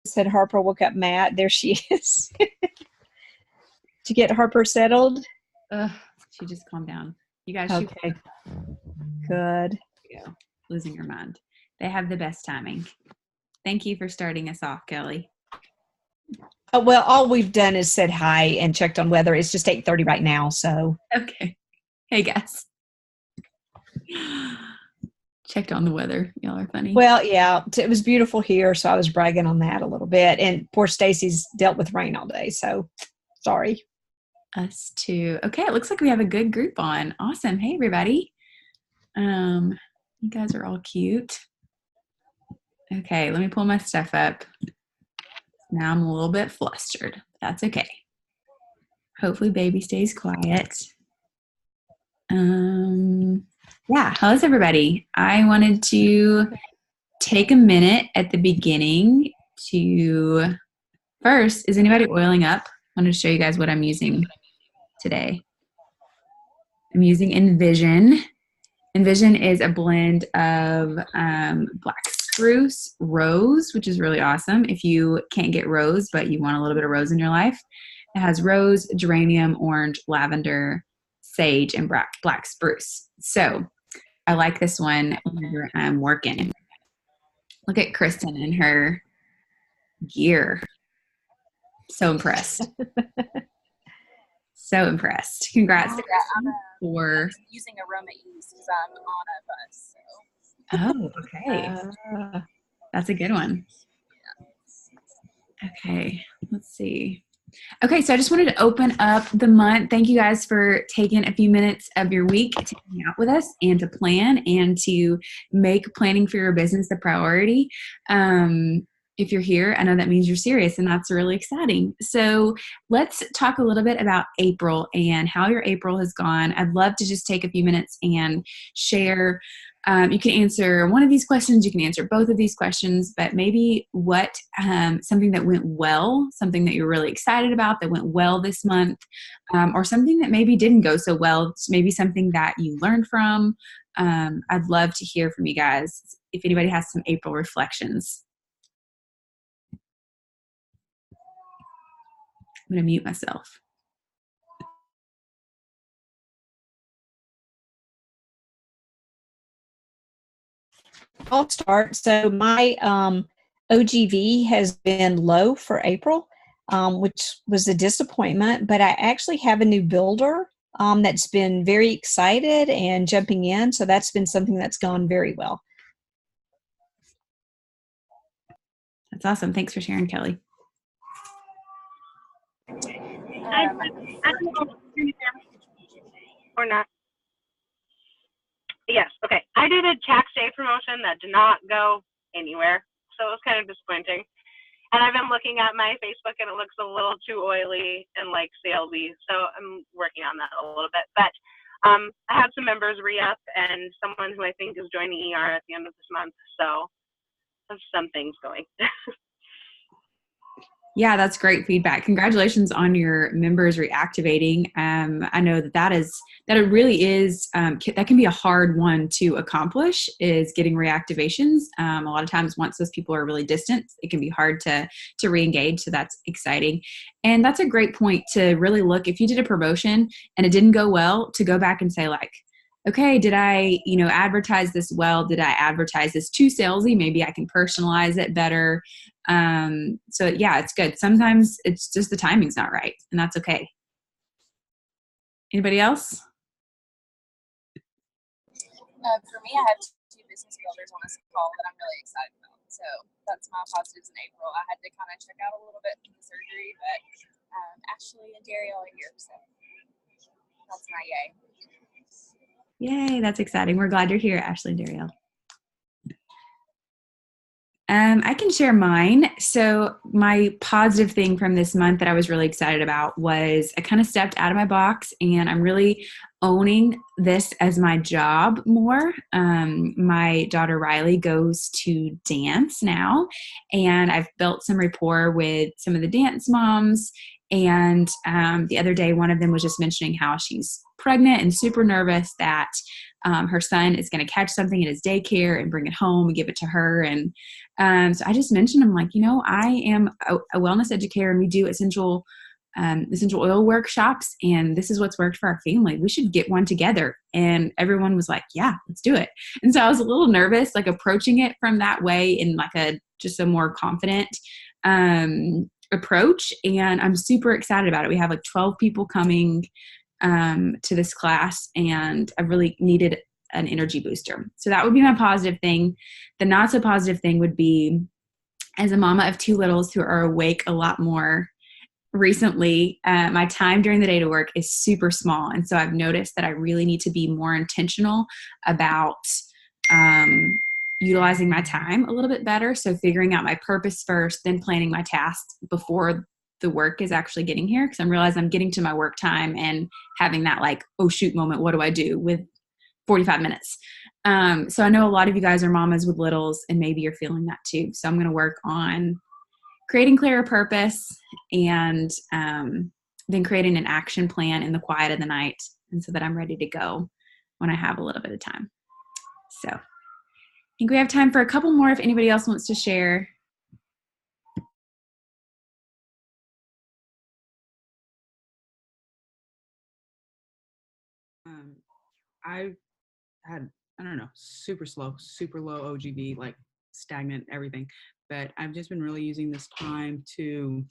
said Harper woke up Matt. There she is. To get Harper settled. She just calmed down. You guys, okay. Good. Go. Losing her mind. They have the best timing. Thank you for starting us off, Kelly. Well, all we've done is said hi and checked on weather. It's just 8:30 right now, so. Okay. Hey, guys. Checked on the weather. Y'all are funny. Well, yeah, it was beautiful here, so I was bragging on that a little bit. And poor Stacy's dealt with rain all day, so sorry. Us too. Okay, it looks like we have a good group on. Awesome. Hey, everybody. You guys are all cute. Okay, let me pull my stuff up. Now I'm a little bit flustered. That's okay. Hopefully baby stays quiet. Yeah, how's everybody? I wanted to take a minute at the beginning to, first, is anybody oiling up? I wanted to show you guys what I'm using today. I'm using Envision. Envision is a blend of black spruce, rose, which is really awesome if you can't get rose, but you want a little bit of rose in your life. It has rose, geranium, orange, lavender, sage, and black spruce. So I like this one whenever I'm working. Look at Kristen and her gear. So impressed. So impressed. Congrats to Kristen for using Aroma Ease because I'm on a bus. So. Oh, okay. That's a good one. Okay, let's see. Okay, so I just wanted to open up the month. Thank you guys for taking a few minutes of your week to hang out with us and to plan and to make planning for your business a priority. If you're here, I know that means you're serious, and that's really exciting. So let's talk a little bit about April and how your April has gone. I'd love to just take a few minutes and share. You can answer one of these questions, you can answer both of these questions, but maybe what something that went well, something that you're really excited about that went well this month, or something that maybe didn't go so well, maybe something that you learned from. I'd love to hear from you guys if anybody has some April reflections. I'm going to mute myself. I'll start. So my OGV has been low for April, which was a disappointment, but I actually have a new builder that's been very excited and jumping in. So that's been something that's gone very well. That's awesome. Thanks for sharing, Kelly. I don't know or not. Yes, okay. I did a tax day promotion that did not go anywhere, so it was kind of disappointing. And I've been looking at my Facebook, and it looks a little too oily and like salesy, so I'm working on that a little bit. But I had some members re-up and someone who I think is joining ER at the end of this month, so there's some things going. Yeah, that's great feedback. Congratulations on your members reactivating. I know that it really is, that can be a hard one to accomplish, is getting reactivations. A lot of times once those people are really distant, it can be hard to re-engage. So that's exciting. And that's a great point to really look, if you did a promotion and it didn't go well, to go back and say like, okay, did I, advertise this well? Did I advertise this too salesy? Maybe I can personalize it better. So yeah, it's good. Sometimes it's just the timing's not right, and that's okay. Anybody else? For me, I have 2 business builders on this call that I'm really excited about. So that's my positives in April. I had to kind of check out a little bit from the surgery, but Ashley and Daryl are here, so that's my yay. Yay, that's exciting. We're glad you're here, Ashley and Daryl. I can share mine. So my positive thing from this month that I was really excited about was I kind of stepped out of my box, and I'm really owning this as my job more. My daughter Riley goes to dance now, and I've built some rapport with some of the dance moms. And the other day, one of them was just mentioning how she's pregnant and super nervous that her son is going to catch something at his daycare and bring it home and give it to her. And so I just mentioned, I'm like, I am a wellness educator, and we do essential oil workshops, and this is what's worked for our family. We should get one together. And everyone was like, yeah, let's do it. And so I was a little nervous, like approaching it from that way in like just a more confident approach. And I'm super excited about it. We have like 12 people coming to this class, and I really needed an energy booster. So that would be my positive thing. The not so positive thing would be, as a mama of 2 littles who are awake a lot more recently, my time during the day to work is super small. And so I've noticed that I really need to be more intentional about utilizing my time a little bit better. So figuring out my purpose first, then planning my tasks before the work is actually getting here. Because I'm realizing I'm getting to my work time and having that like, oh shoot moment, what do I do with 45 minutes? So I know a lot of you guys are mamas with littles, and maybe you're feeling that too. So I'm going to work on creating clearer purpose, and then creating an action plan in the quiet of the night, and so that I'm ready to go when I have a little bit of time. So I think we have time for a couple more if anybody else wants to share. I had, I don't know, super slow, super low OGV, like stagnant, everything. But I've just been really using this time to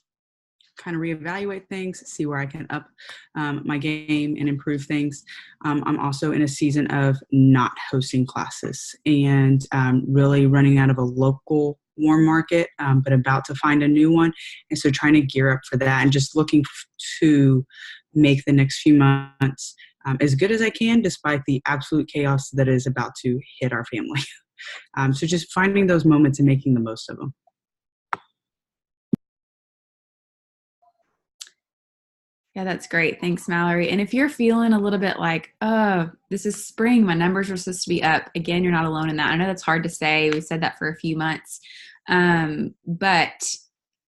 kind of reevaluate things, see where I can up my game and improve things. I'm also in a season of not hosting classes and really running out of a local warm market, but about to find a new one. And so trying to gear up for that and just looking to make the next few months as good as I can, despite the absolute chaos that is about to hit our family. So just finding those moments and making the most of them. Yeah, that's great. Thanks, Mallory. And if you're feeling a little bit like, oh, this is spring, my numbers are supposed to be up, again, you're not alone in that. I know that's hard to say. We've said that for a few months. But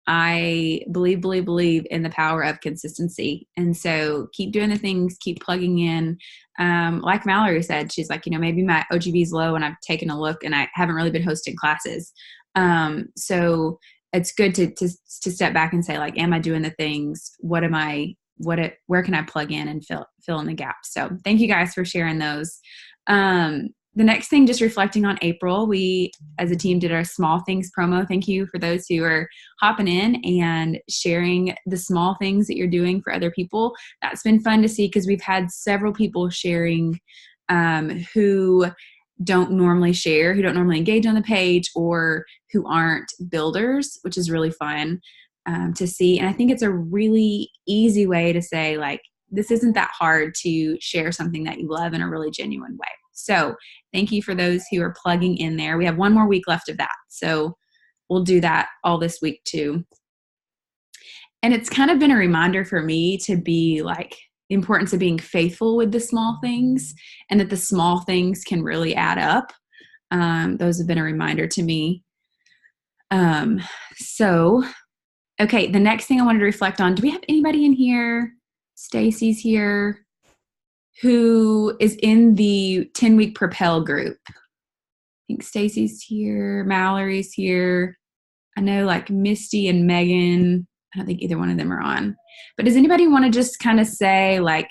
I believe in the power of consistency. And so keep doing the things, keep plugging in. Like Mallory said, she's like, maybe my OGV is low and I've taken a look and I haven't really been hosting classes. So it's good to step back and say, like, am I doing the things? Where can I plug in and fill in the gaps? So thank you guys for sharing those. The next thing, just reflecting on April, we as a team did our small things promo. Thank you for those who are hopping in and sharing the small things that you're doing for other people. That's been fun to see because we've had several people sharing who don't normally share, who don't normally engage on the page, or who aren't builders, which is really fun to see. And I think it's a really easy way to say, like, this isn't that hard to share something that you love in a really genuine way. So thank you for those who are plugging in there. We have one more week left of that. So we'll do that all this week too. And it's kind of been a reminder for me to be like the importance of being faithful with the small things, and that the small things can really add up. Those have been a reminder to me. Okay, the next thing I wanted to reflect on, do we have anybody in here? Stacy's here, who is in the 10-week Propel group. I think Stacy's here, Mallory's here. I know like Misty and Megan, I don't think either one of them are on. But does anybody want to just kind of say, like,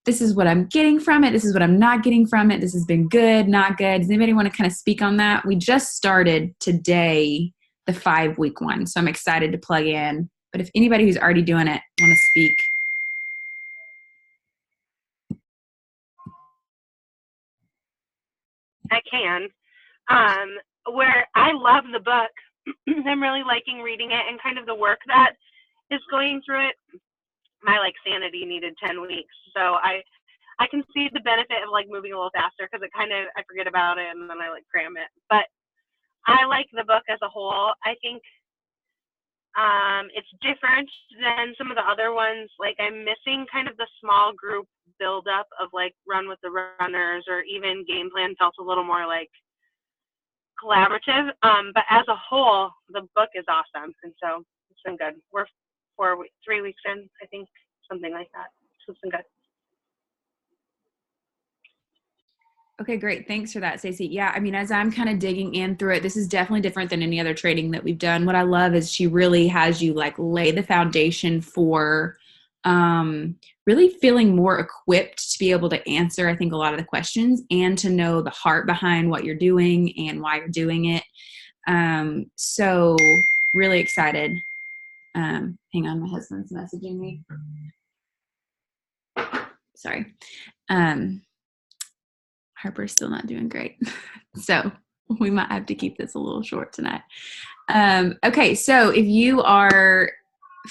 this is what I'm getting from it, this is what I'm not getting from it, this has been good, not good? Does anybody want to kind of speak on that? We just started today the 5-week one, so I'm excited to plug in. But if anybody who's already doing it want to speak. I can. Where I love the book. I'm really liking reading it, and kind of the work that is going through it. My sanity needed 10 weeks. So I can see the benefit of moving a little faster, because it kind of, I forget about it and then I cram it. But I like the book as a whole. I think It's different than some of the other ones. Like, I'm missing kind of the small group buildup of like Run with the Runners, or even Game Plan felt a little more like collaborative. But as a whole, the book is awesome, and so it's been good. We're 3 weeks in, I think, something like that. So it's been good. Okay, great. Thanks for that, Stacey. Yeah, I mean, as I'm kind of digging in through it, this is definitely different than any other trading that we've done. What I love is she really has you like lay the foundation for really feeling more equipped to be able to answer, I think, a lot of the questions and to know the heart behind what you're doing and why you're doing it. So really excited. Hang on, my husband's messaging me. Sorry. Harper's still not doing great. So we might have to keep this a little short tonight. Okay, so if you are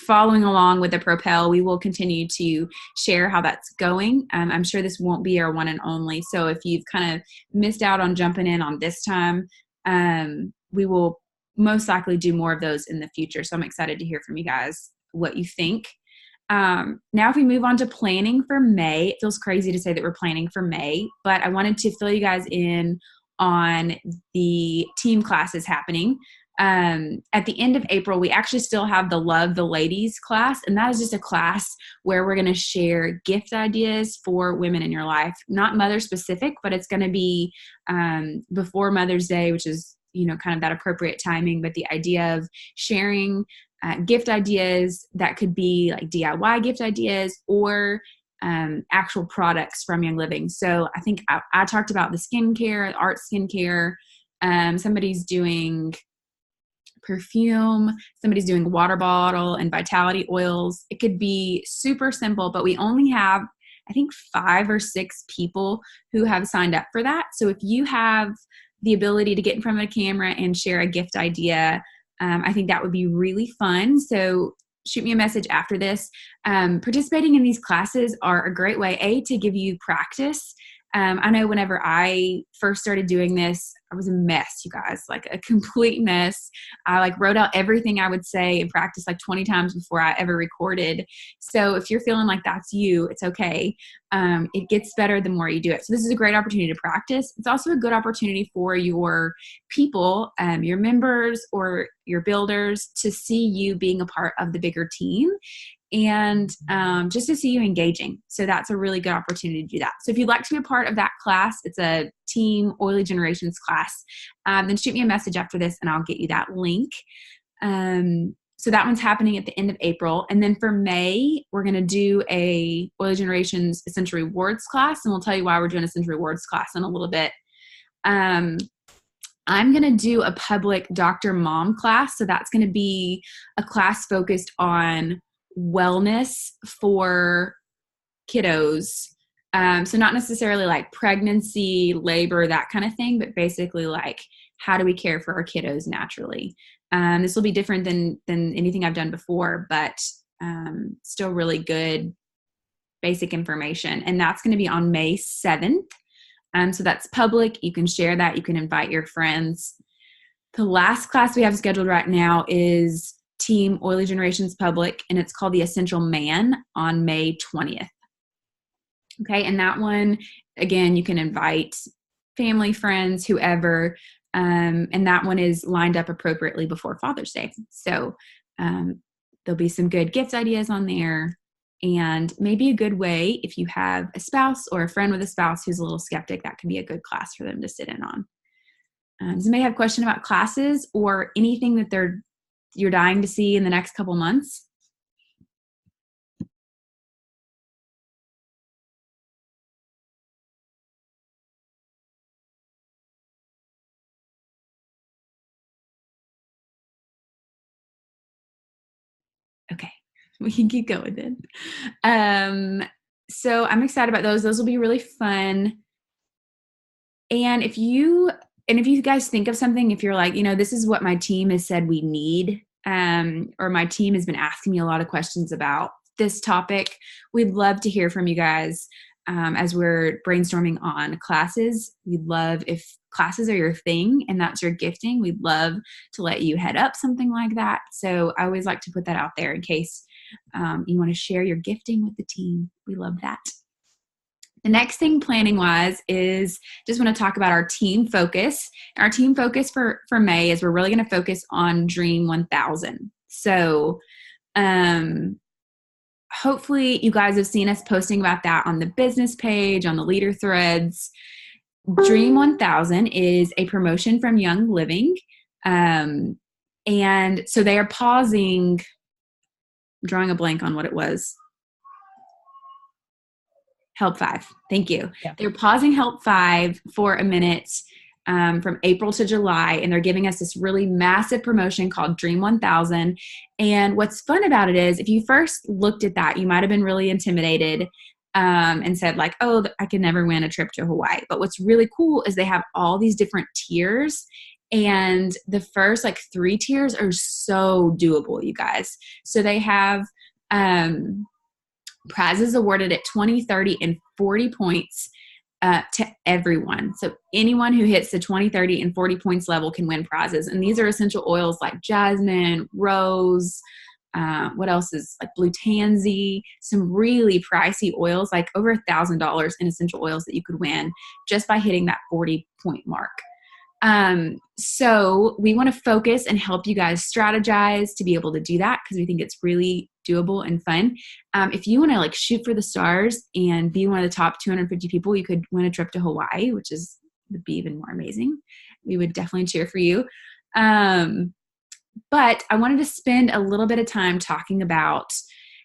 following along with the Propel, we will continue to share how that's going. I'm sure this won't be our one and only. So if you've kind of missed out on jumping in on this time, we will most likely do more of those in the future. So I'm excited to hear from you guys what you think. Now, if we move on to planning for May, it feels crazy to say that we're planning for May, but I wanted to fill you guys in on the team classes happening. At the end of April, we actually still have the Love the Ladies class, and that is just a class where we're going to share gift ideas for women in your life, not mother specific, but it's going to be before Mother's Day, which is, you know, kind of that appropriate timing, but the idea of sharing gift ideas that could be like DIY gift ideas or actual products from Young Living. So I think I talked about the skincare, art skincare. Somebody's doing perfume, somebody's doing water bottle and vitality oils. It could be super simple, but we only have, I think, 5 or 6 people who have signed up for that. So if you have the ability to get in front of a camera and share a gift idea, I think that would be really fun. So shoot me a message after this. Participating in these classes are a great way, to give you practice. I know whenever I first started doing this, I was a mess, you guys, like a complete mess. I like wrote out everything I would say and practiced like 20 times before I ever recorded. So if you're feeling like that's you, it's okay. It gets better the more you do it. So this is a great opportunity to practice. It's also a good opportunity for your people, your members or your builders to see you being a part of the bigger team. And just to see you engaging. So that's a really good opportunity to do that. So if you'd like to be a part of that class, it's a team Oily Generations class, then shoot me a message after this and I'll get you that link. So that one's happening at the end of April. And then for May, we're going to do a Oily Generations Essential Rewards class. And we'll tell you why we're doing Essential Rewards class in a little bit. I'm going to do a public Dr. Mom class. So that's going to be a class focused on wellness for kiddos. So not necessarily like pregnancy, labor, that kind of thing, but basically like how do we care for our kiddos naturally? This will be different than anything I've done before, but still really good basic information. And that's going to be on May 7th. So that's public. You can share that. You can invite your friends. The last class we have scheduled right now is Team Oily Generations Public, and it's called The Essential Man on May 20th. Okay, and that one, again, you can invite family, friends, whoever, and that one is lined up appropriately before Father's Day. So there'll be some good gift ideas on there, and maybe a good way, if you have a spouse or a friend with a spouse who's a little skeptic, that can be a good class for them to sit in on. Does anybody have a question about classes or anything that you're dying to see in the next couple months? Okay, we can keep going then. So I'm excited about those. Those will be really fun. And if you guys think of something, if you're like, this is what my team has said we need, or my team has been asking me a lot of questions about this topic, we'd love to hear from you guys. as we're brainstorming on classes. We'd love, if classes are your thing and that's your gifting, we'd love to let you head up something like that. So I always like to put that out there in case you want to share your gifting with the team. We love that. The next thing planning wise is just want to talk about our team focus. Our team focus for May is we're really going to focus on Dream 1000. So hopefully you guys have seen us posting about that on the business page, on the leader threads. Dream 1000 is a promotion from Young Living. And so they are pausing, I'm drawing a blank on what it was. Help 5. Thank you. Yeah. They're pausing Help 5 for a minute from April to July, and they're giving us this really massive promotion called Dream 1000. And what's fun about it is if you first looked at that, you might have been really intimidated and said like, oh, I could never win a trip to Hawaii. But what's really cool is they have all these different tiers, and the first like 3 tiers are so doable, you guys. So they have prizes awarded at 20, 30, and 40 points to everyone. So anyone who hits the 20, 30, and 40 points level can win prizes. And these are essential oils like jasmine, rose, what else is like blue tansy, some really pricey oils, like over $1,000 in essential oils that you could win just by hitting that 40-point mark. So we want to focus and help you guys strategize to be able to do that because we think it's really doable and fun. If you want to like shoot for the stars and be one of the top 250 people, you could win a trip to Hawaii, which would be even more amazing. We would definitely cheer for you. But I wanted to spend a little bit of time talking about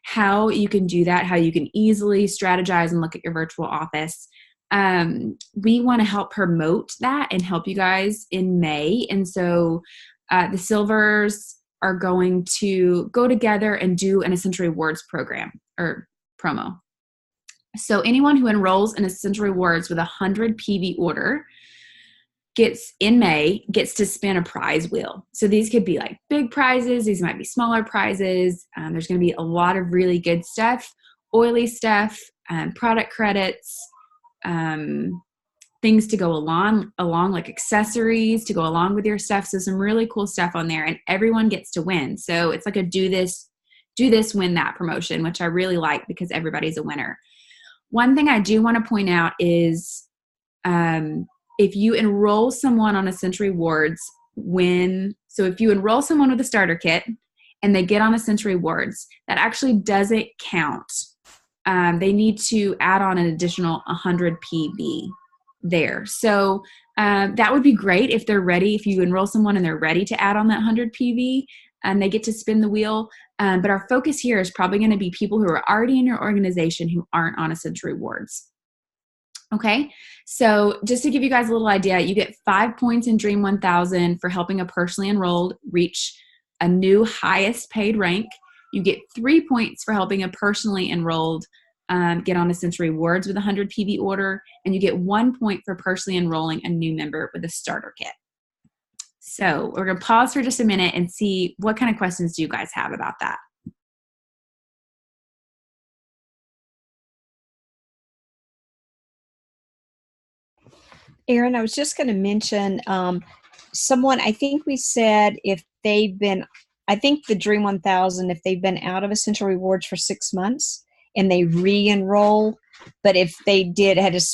how you can do that, how you can easily strategize and look at your virtual office. We want to help promote that and help you guys in May. And so the Silvers are going to go together and do an Essential Rewards program or promo. So anyone who enrolls in Essential Rewards with 100 PV order gets to spin a prize wheel. So these could be like big prizes. These might be smaller prizes. There's going to be a lot of really good stuff, oily stuff, product credits, things to go along like accessories to go along with your stuff. So some really cool stuff on there, and everyone gets to win. So it's like a do this, win that promotion, which I really like because everybody's a winner. One thing I do want to point out is if you enroll someone on Essential Rewards, so if you enroll someone with a starter kit and they get on Essential Rewards, that actually doesn't count. They need to add on an additional 100 PV there. So that would be great if they're ready, if you enroll someone and they're ready to add on that 100 PV and they get to spin the wheel. But our focus here is probably going to be people who are already in your organization who aren't on Essential Rewards. Okay, so just to give you guys a little idea, you get 5 points in Dream 1000 for helping a personally enrolled reach a new highest paid rank. You get 3 points for helping a personally enrolled get on Essential Rewards with a 100 PV order, and you get 1 point for personally enrolling a new member with a starter kit. So we're going to pause for just a minute and see what kind of questions do you guys have about that. Erin, I was just going to mention someone, I think we said I think the Dream 1000, if they've been out of Essential Rewards for 6 months and they re-enroll, but if they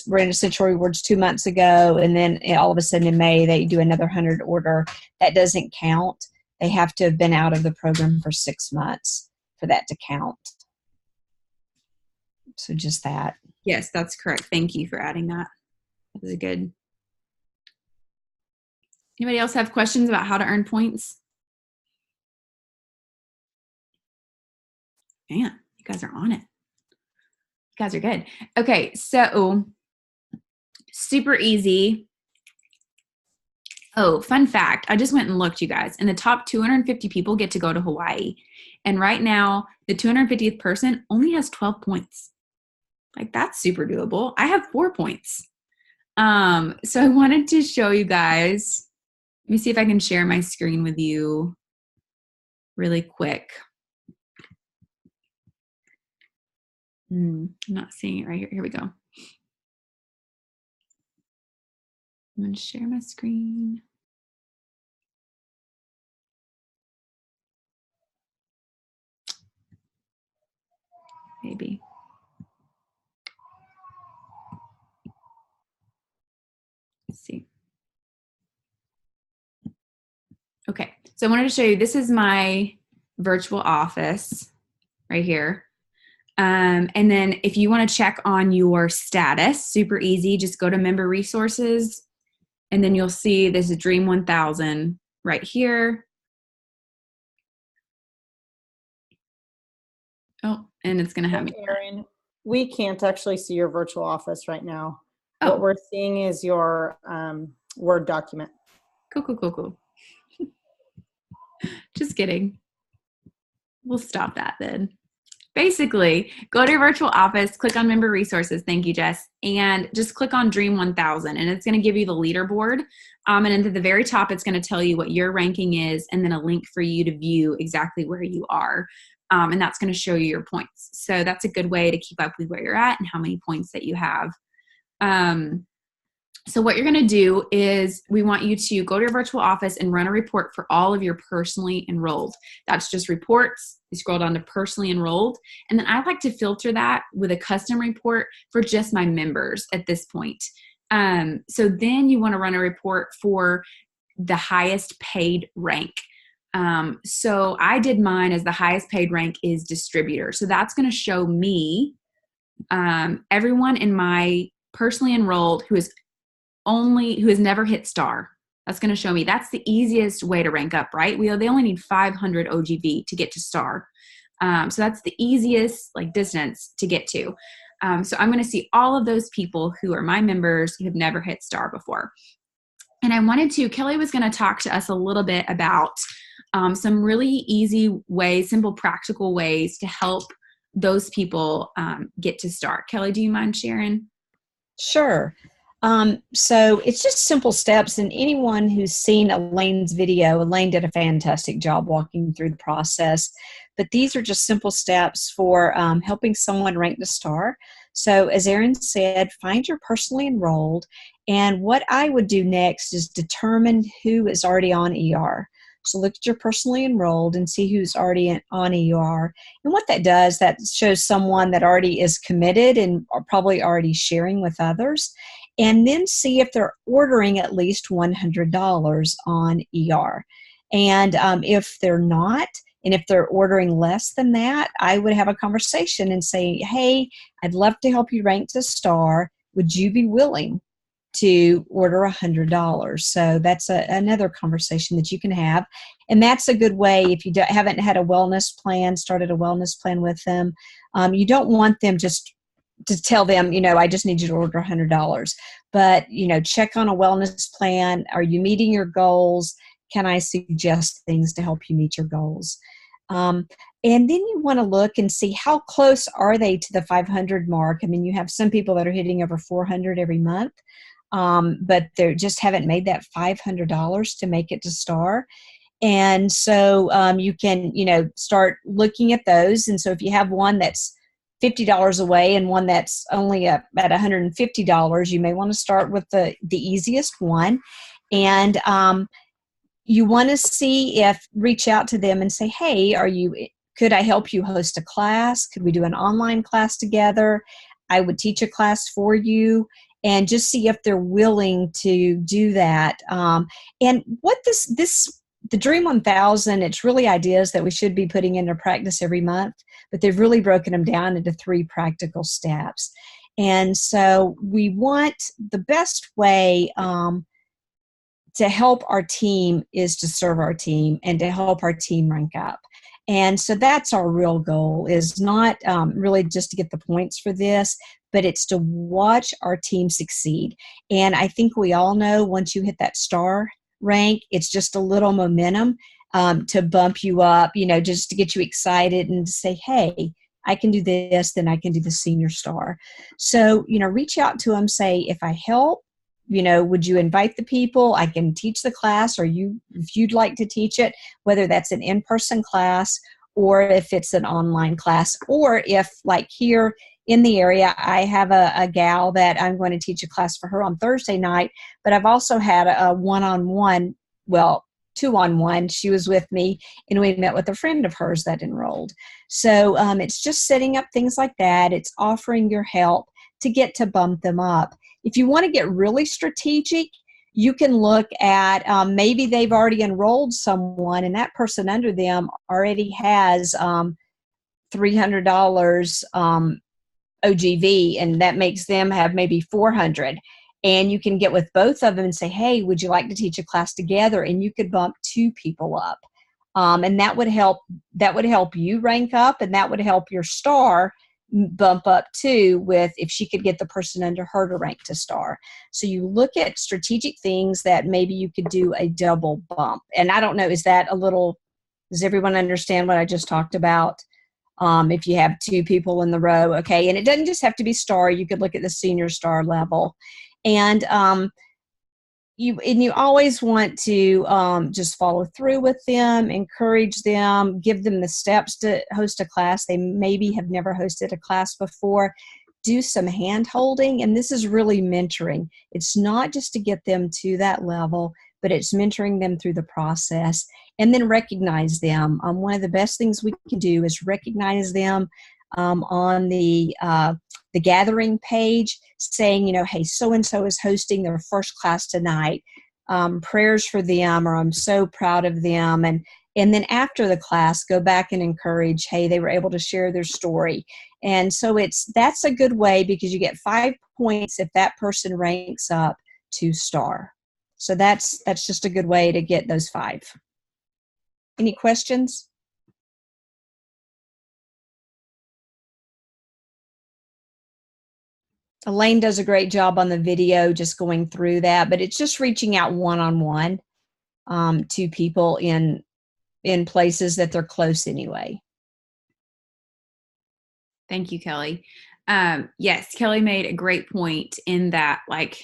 were in Essential Rewards 2 months ago and then all of a sudden in May they do another 100 order, that doesn't count. They have to have been out of the program for 6 months for that to count. So just that. Yes, that's correct. Thank you for adding that. That was good. Anybody else have questions about how to earn points? Man, you guys are on it. You guys are good. Okay, so super easy. Oh, fun fact. I just went and looked, you guys, and the top 250 people get to go to Hawaii. And right now, the 250th person only has 12 points. Like, that's super doable. I have 4 points. So I wanted to show you guys. Let me see if I can share my screen with you really quick. I'm not seeing it right here. Here we go. I'm going to share my screen. Maybe. Let's see. Okay, so I wanted to show you, this is my virtual office right here. And then if you want to check on your status, super easy, just go to member resources, and then you'll see this is Dream 1000 right here. Oh, and it's going to have me. Erin, we can't actually see your virtual office right now. Oh. What we're seeing is your Word document. Cool. Just kidding. We'll stop that then. Basically, go to your virtual office, click on member resources. Thank you, Jess. And just click on Dream 1000, and it's going to give you the leaderboard. And at the very top, it's going to tell you what your ranking is, and then a link for you to view exactly where you are. And that's going to show you your points. So that's a good way to keep up with where you're at and how many points that you have. So what you're going to do is we want you to go to your virtual office and run a report for all of your personally enrolled. That's just reports. You scroll down to personally enrolled. And then I like to filter that with a custom report for just my members at this point. So then you want to run a report for the highest paid rank. So I did mine as the highest paid rank is distributor. So that's going to show me everyone in my personally enrolled who has never hit star. That's going to show me. That's the easiest way to rank up, right? They only need 500 OGV to get to star. So that's the easiest distance to get to. So I'm going to see all of those people who are my members who have never hit star before. And Kelly was going to talk to us a little bit about some really easy ways, simple, practical ways to help those people get to star. Kelly, do you mind sharing? Sure. So it's just simple steps, and anyone who's seen Elaine's video, Elaine did a fantastic job walking through the process, but these are just simple steps for helping someone rank to star. So as Erin said, find your personally enrolled, and what I would do next is determine who is already on ER. So look at your personally enrolled and see who's already on ER. And what that does, that shows someone that already is committed and are probably already sharing with others. And then see if they're ordering at least $100 on ER. And if they're not, and if they're ordering less than that, I would have a conversation and say, hey, I'd love to help you rank to star. Would you be willing to order $100? So that's another conversation that you can have. And that's a good way if you haven't had a wellness plan, started a wellness plan with them. You don't want them just to tell them, I just need you to order $100. But, check on a wellness plan. Are you meeting your goals? Can I suggest things to help you meet your goals? And then you want to look and see how close are they to the 500 mark. I mean, you have some people that are hitting over 400 every month, but they just haven't made that $500 to make it to star. And so you can, start looking at those. And so if you have one that's $50 away and one that's only at $150, you may want to start with the easiest one. And you want to reach out to them and say, hey, could I help you host a class? Could we do an online class together? I would teach a class for you, and just see if they're willing to do that. And what the Dream 1000, it's really ideas that we should be putting into practice every month, but they've really broken them down into 3 practical steps. And so we want the best way to help our team is to serve our team and to help our team rank up. And so that's our real goal, is not really just to get the points for this, but it's to watch our team succeed. And I think we all know once you hit that star rank, it's just a little momentum to bump you up, just to get you excited and to say, hey, I can do this, then I can do the senior star. So, reach out to them, say, if I help, would you invite the people? I can teach the class, or if you'd like to teach it, whether that's an in-person class or if it's an online class, or if, like here in the area. I have a gal that I'm going to teach a class for her on Thursday night, but I've also had a one-on-one, well, 2-on-1. She was with me, and we met with a friend of hers that enrolled. So it's just setting up things like that. It's offering your help to get to bump them up. If you want to get really strategic, you can look at maybe they've already enrolled someone, and that person under them already has $300 OGV, and that makes them have maybe 400. And you can get with both of them and say, hey, would you like to teach a class together? And you could bump 2 people up. And that would help you rank up, and that would help your star bump up too, with if she could get the person under her to rank to star. So you look at strategic things that maybe you could do a double bump. And I don't know, does everyone understand what I just talked about? If you have 2 people in the row, okay, and it doesn't just have to be star. You could look at the senior star level, and you always want to just follow through with them, encourage them, give them the steps to host a class. They maybe have never hosted a class before. Do some hand holding, and this is really mentoring. It's not just to get them to that level, but it's mentoring them through the process, and then recognize them. One of the best things we can do is recognize them on the gathering page, saying, hey, so-and-so is hosting their first class tonight. Prayers for them, or I'm so proud of them. And then after the class, go back and encourage, hey, they were able to share their story. And so that's a good way, because you get 5 points if that person ranks up to star. So that's just a good way to get those 5. Any questions? Elaine does a great job on the video just going through that, but it's just reaching out one-on-one to people in places that they're close anyway. Thank you, Kelly. Yes, Kelly made a great point in that, like,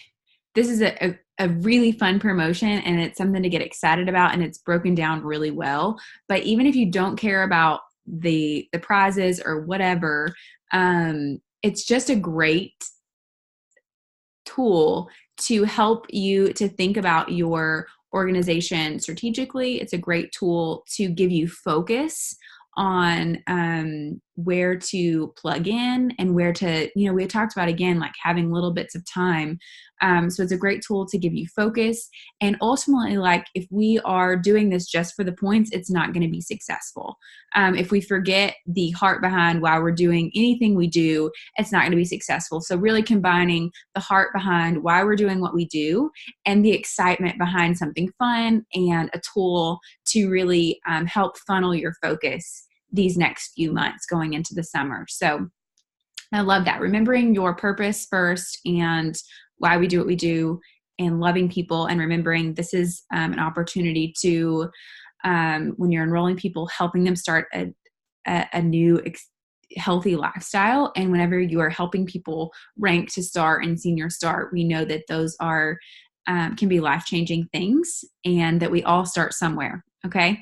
this is a really fun promotion, and it's something to get excited about, and it's broken down really well. But even if you don't care about the prizes or whatever, it's just a great tool to help you to think about your organization strategically. It's a great tool to give you focus on where to plug in and where to, we had talked about, again, like having little bits of time. So it's a great tool to give you focus. And ultimately, like, if we are doing this just for the points, it's not going to be successful. If we forget the heart behind why we're doing anything we do, it's not going to be successful. So really combining the heart behind why we're doing what we do and the excitement behind something fun and a tool to really help funnel your focus these next few months going into the summer. So I love that. Remembering your purpose first and why we do what we do, and loving people, and remembering this is an opportunity to, when you're enrolling people, helping them start a new healthy lifestyle. And whenever you are helping people rank to star and senior star, we know that those are can be life-changing things, and that we all start somewhere. Okay.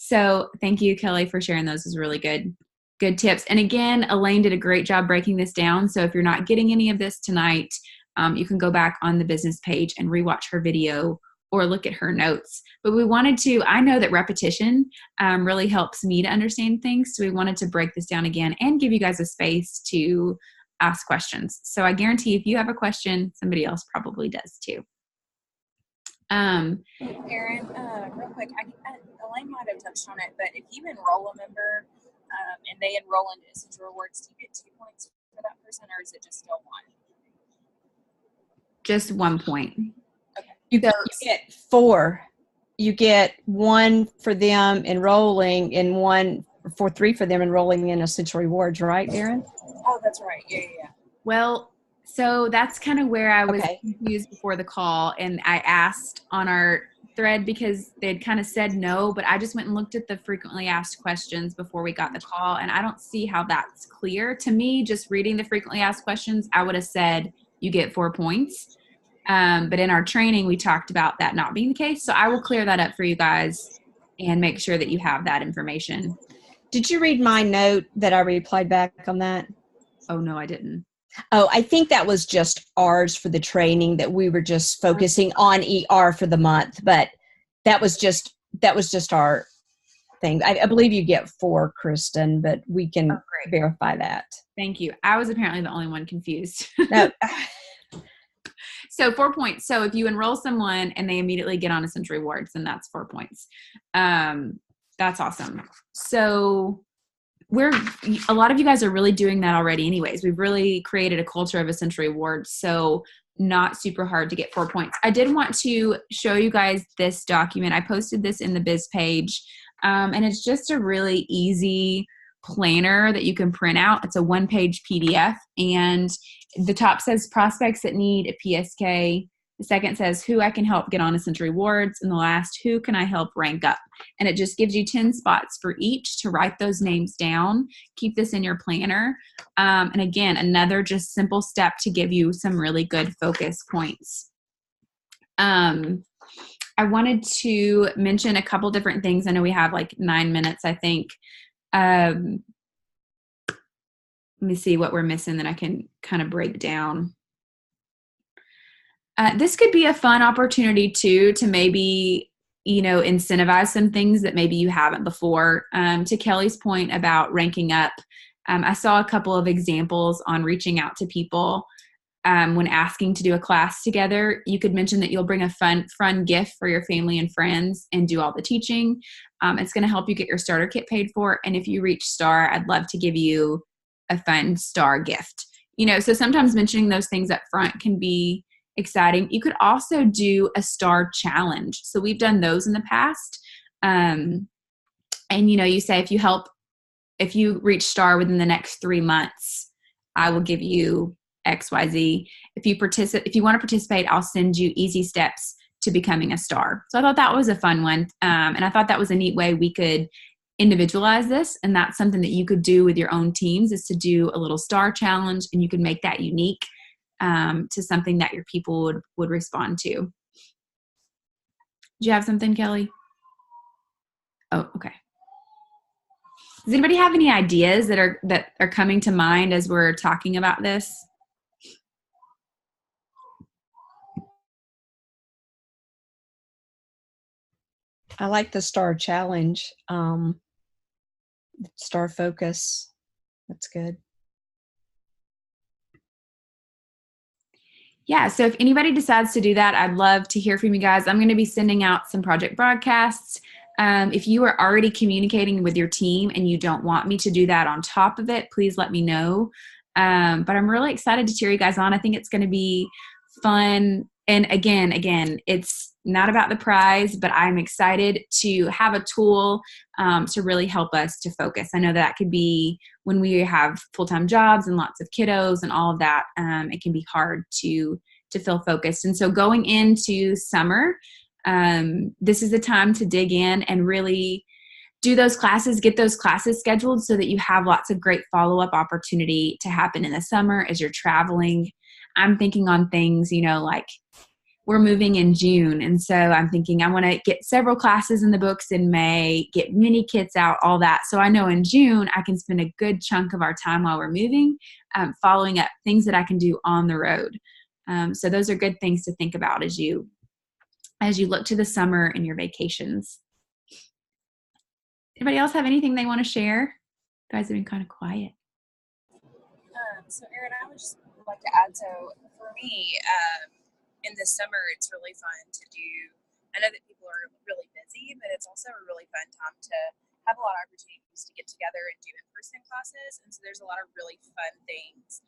So thank you, Kelly, for sharing those. Is really good tips. And again, Elaine did a great job breaking this down. So if you're not getting any of this tonight, you can go back on the business page and rewatch her video or look at her notes. But we wanted to, I know that repetition really helps me to understand things. So we wanted to break this down again and give you guys a space to ask questions. So I guarantee if you have a question, somebody else probably does too. Erin, real quick, Elaine might have touched on it, but if you enroll a member and they enroll into Essential Rewards, do you get 2 points for that person, or is it just still 1? Just 1 point. Okay. You get 4. You get 1 for them enrolling, and 3 for them enrolling in Essential Rewards, right, Erin? Oh, that's right. Yeah. Well, so that's kind of where I was confused before the call, and I asked on our thread because they'd kind of said no, but I just went and looked at the frequently asked questions before we got the call, and I don't see how that's clear. To me, just reading the frequently asked questions, I would have said you get 4 points. But in our training, we talked about that not being the case. So I will clear that up for you guys and make sure that you have that information. Did you read my note that I replied back on that? Oh, no, I didn't. Oh, I think that was just ours for the training, that we were just focusing on ER for the month, but that was just our thing. I believe you get 4, Kristen, but we can great. verify that. Thank you. I was apparently the only one confused. No. So 4 points. So if you enroll someone and they immediately get on Essential Rewards, then that's 4 points. That's awesome. So a lot of you guys are really doing that already anyways. We've really created a culture of Essential Rewards. So not super hard to get 4 points. I did want to show you guys this document. I posted this in the biz page. And it's just a really easy planner that you can print out. It's a 1-page PDF, and the top says prospects that need a PSK. The second says who I can help get on Essential Rewards, and the last, who can I help rank up? And it just gives you 10 spots for each to write those names down. Keep this in your planner. And again, another just simple step to give you some really good focus points. I wanted to mention a couple different things. I know we have like 9 minutes, I think. Let me see what we're missing that I can kind of break down. This could be a fun opportunity too to maybe, incentivize some things that maybe you haven't before. To Kelly's point about ranking up, I saw a couple of examples on reaching out to people. When asking to do a class together, you could mention that you'll bring a fun gift for your family and friends and do all the teaching. It's going to help you get your starter kit paid for. And if you reach STAR, I'd love to give you a fun STAR gift. So sometimes mentioning those things up front can be exciting. You could also do a STAR challenge. So we've done those in the past. And, you say if you reach STAR within the next 3 months, I will give you XYZ. If you want to participate, I'll send you easy steps to becoming a STAR. So I thought that was a fun one. And I thought that was a neat way we could individualize this. And that's something that you could do with your own teams, is to do a little STAR challenge, and you can make that unique to something that your people would respond to. Do you have something, Kelly? Oh, okay. Does anybody have any ideas that are coming to mind as we're talking about this? I like the STAR challenge, STAR focus. That's good. Yeah, so if anybody decides to do that, I'd love to hear from you guys. I'm going to be sending out some project broadcasts. If you are already communicating with your team and you don't want me to do that on top of it, please let me know. But I'm really excited to cheer you guys on. I think it's going to be fun. And again, it's not about the prize, but I'm excited to have a tool to really help us to focus. I know that could be when we have full-time jobs and lots of kiddos and all of that. It can be hard to feel focused. And so going into summer, this is the time to dig in and really do those classes, get those classes scheduled so that you have lots of great follow-up opportunity to happen in the summer as you're traveling. I'm thinking on things, like we're moving in June. And so I'm thinking I want to get several classes in the books in May, get mini kits out, all that. So I know in June, I can spend a good chunk of our time while we're moving, following up things that I can do on the road. So those are good things to think about as you look to the summer and your vacations. Anybody else have anything they want to share? You guys have been kind of quiet. So Erin, I would just like to add, so for me, in the summer, it's really fun to do. I know that people are really busy, but it's also a really fun time to have a lot of opportunities to get together and do in-person classes. And so there's a lot of really fun things.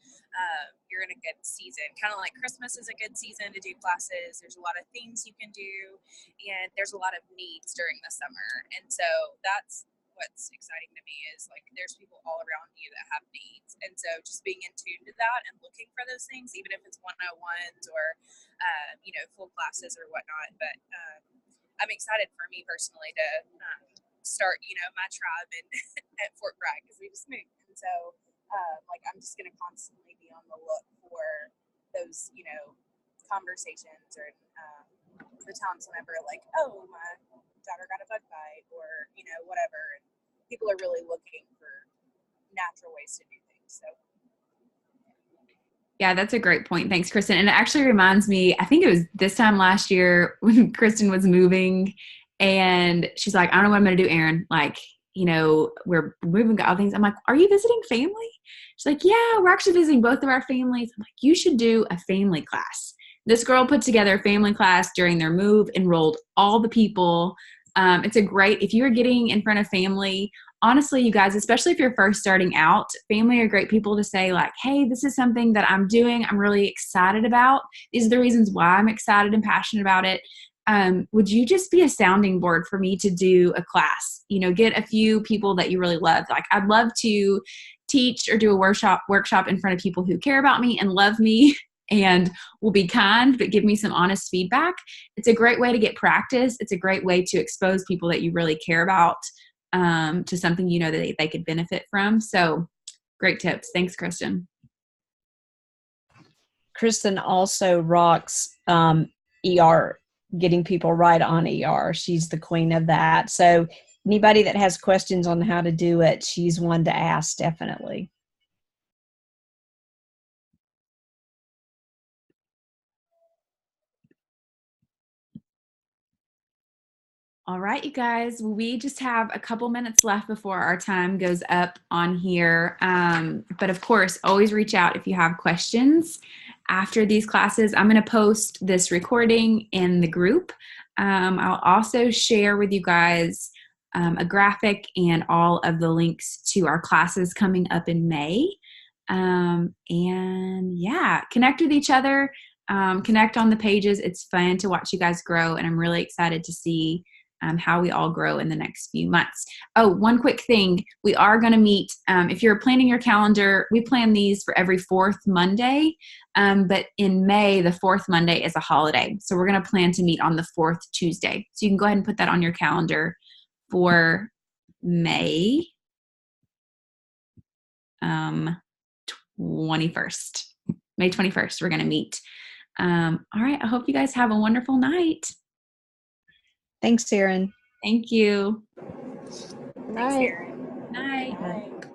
You're in a good season, kind of like Christmas is a good season to do classes. There's a lot of things you can do, and there's a lot of needs during the summer. And so that's what's exciting to me, is like there's people all around you that have needs, and so just being in tune to that and looking for those things, even if it's 101s or full classes or whatnot. But I'm excited for me personally to start my tribe at Fort Bragg, because we just moved, and so I'm just going to constantly be on the look for those conversations, or the times whenever my daughter got a bug bite, or whatever. And people are really looking for natural ways to do things. So Yeah, that's a great point. Thanks, Kristen. And it actually reminds me, I think it was this time last year when Kristen was moving and she's like, I don't know what I'm going to do, Erin. Like, we're moving, got all things. I'm like, are you visiting family? She's like, yeah, we're actually visiting both of our families. I'm like, you should do a family class. This girl put together a family class during their move, enrolled all the people. It's a great, if you're getting in front of family, honestly, you guys, especially if you're first starting out, family are great people to say like, hey, this is something that I'm doing. I'm really excited about. These are the reasons why I'm excited and passionate about it. Would you just be a sounding board for me to do a class? Get a few people that you really love. Like, I'd love to teach or do a workshop in front of people who care about me and love me and will be kind, but give me some honest feedback. It's a great way to get practice. It's a great way to expose people that you really care about to something that they could benefit from. So great tips. Thanks, Kristen. Kristen also rocks ER, getting people right on ER. She's the queen of that. So anybody that has questions on how to do it, she's one to ask, definitely. All right, you guys, we just have a couple minutes left before our time goes up on here. But of course, always reach out if you have questions after these classes. I'm going to post this recording in the group. I'll also share with you guys a graphic and all of the links to our classes coming up in May. And yeah, connect with each other, connect on the pages. It's fun to watch you guys grow, and I'm really excited to see how we all grow in the next few months. Oh, one quick thing. We are going to meet, if you're planning your calendar, we plan these for every fourth Monday, but in May, the fourth Monday is a holiday. So we're going to plan to meet on the fourth Tuesday. So you can go ahead and put that on your calendar for May 21st. May 21st, we're going to meet. All right. I hope you guys have a wonderful night. Thanks, Erin. Thank you. Night. Erin. Night. Night.